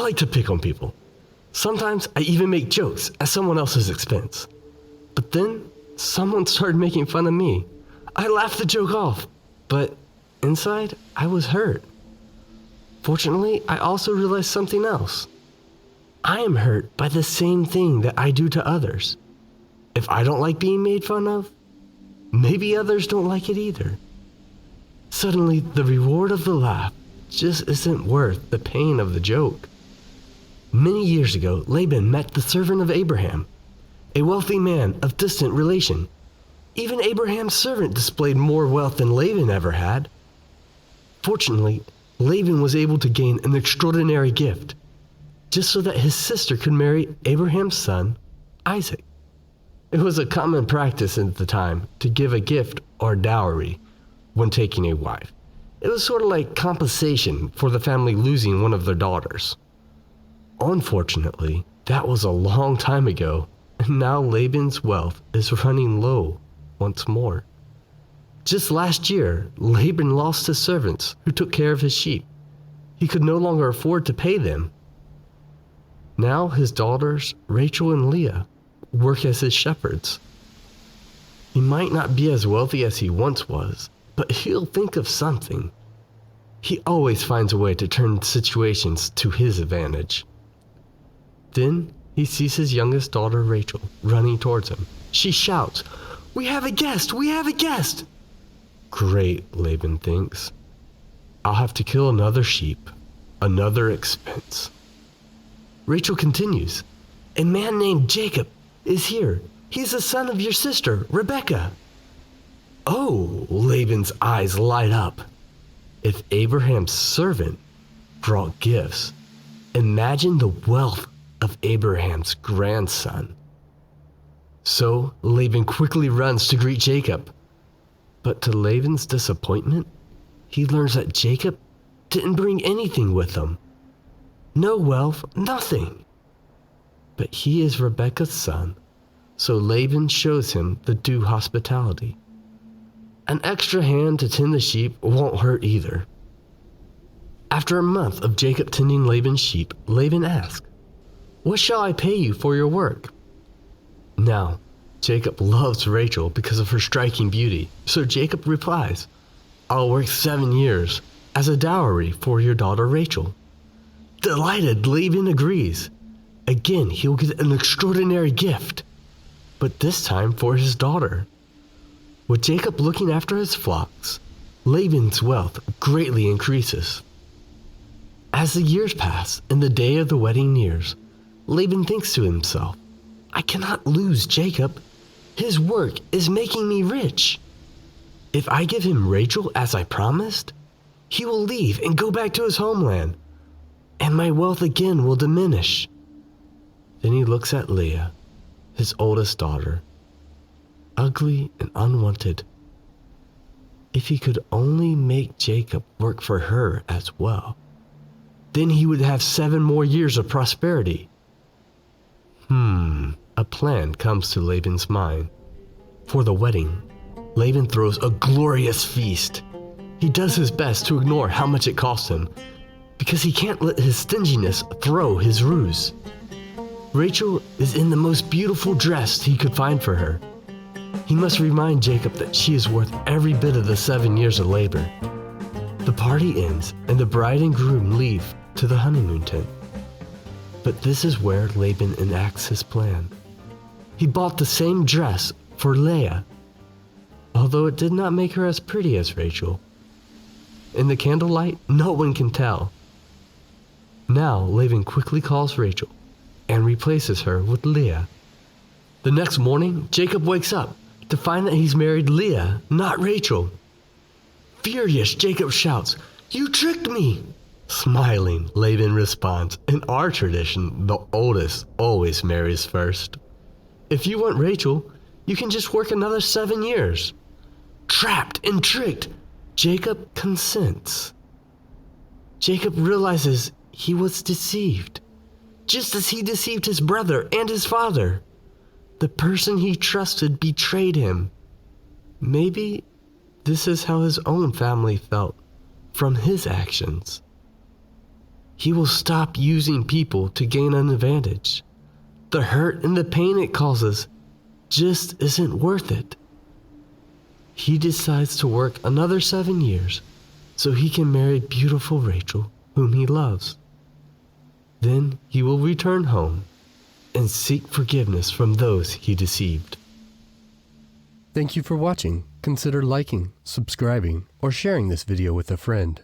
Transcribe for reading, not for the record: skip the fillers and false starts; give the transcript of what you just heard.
like to pick on people. Sometimes I even make jokes at someone else's expense. But then someone started making fun of me. I laughed the joke off, but inside I was hurt. Fortunately, I also realized something else. I am hurt by the same thing that I do to others. If I don't like being made fun of, maybe others don't like it either. Suddenly, the reward of the laugh just isn't worth the pain of the joke. Many years ago, Laban met the servant of Abraham, a wealthy man of distant relation. Even Abraham's servant displayed more wealth than Laban ever had. Fortunately, Laban was able to gain an extraordinary gift, just so that his sister could marry Abraham's son, Isaac. It was a common practice at the time to give a gift or dowry when taking a wife. It was sort of like compensation for the family losing one of their daughters. Unfortunately, that was a long time ago, and now Laban's wealth is running low once more. Just last year, Laban lost his servants who took care of his sheep. He could no longer afford to pay them. Now his daughters, Rachel and Leah, work as his shepherds. He might not be as wealthy as he once was, but he'll think of something. He always finds a way to turn situations to his advantage. Then he sees his youngest daughter, Rachel, running towards him. She shouts, "We have a guest! We have a guest!" Great, Laban thinks. I'll have to kill another sheep, another expense. Rachel continues, "A man named Jacob is here. He's the son of your sister, Rebecca." Oh, Laban's eyes light up. If Abraham's servant brought gifts, imagine the wealth of Abraham's grandson. So Laban quickly runs to greet Jacob. But to Laban's disappointment, he learns that Jacob didn't bring anything with him. No wealth, nothing. But he is Rebekah's son, so Laban shows him the due hospitality. An extra hand to tend the sheep won't hurt either. After a month of Jacob tending Laban's sheep, Laban asks, "What shall I pay you for your work?" Now, Jacob loves Rachel because of her striking beauty, so Jacob replies, "I'll work 7 years as a dowry for your daughter Rachel." Delighted, Laban agrees. Again, he'll get an extraordinary gift, but this time for his daughter. With Jacob looking after his flocks, Laban's wealth greatly increases. As the years pass and the day of the wedding nears, Laban thinks to himself, "I cannot lose Jacob. His work is making me rich. If I give him Rachel as I promised, he will leave and go back to his homeland, and my wealth again will diminish." Then he looks at Leah, his oldest daughter, ugly and unwanted. If he could only make Jacob work for her as well, then he would have 7 more years of prosperity. A plan comes to Laban's mind. For the wedding, Laban throws a glorious feast. He does his best to ignore how much it costs him, because he can't let his stinginess throw his ruse. Rachel is in the most beautiful dress he could find for her. He must remind Jacob that she is worth every bit of the 7 years of labor. The party ends and the bride and groom leave to the honeymoon tent. But this is where Laban enacts his plan. He bought the same dress for Leah, although it did not make her as pretty as Rachel. In the candlelight, no one can tell. Now Laban quickly calls Rachel and replaces her with Leah. The next morning, Jacob wakes up to find that he's married Leah, not Rachel. Furious, Jacob shouts, "You tricked me!" Smiling, Laban responds, "In our tradition, the oldest always marries first. If you want Rachel, you can just work another 7 years." Trapped and tricked, Jacob consents. Jacob realizes he was deceived, just as he deceived his brother and his father. The person he trusted betrayed him. Maybe this is how his own family felt from his actions. he will stop using people to gain an advantage. The hurt and the pain it causes just isn't worth it. He decides to work another 7 years so he can marry beautiful Rachel, whom he loves. Then he will return home and seek forgiveness from those he deceived. Thank you for watching. Consider liking, subscribing, or sharing this video with a friend.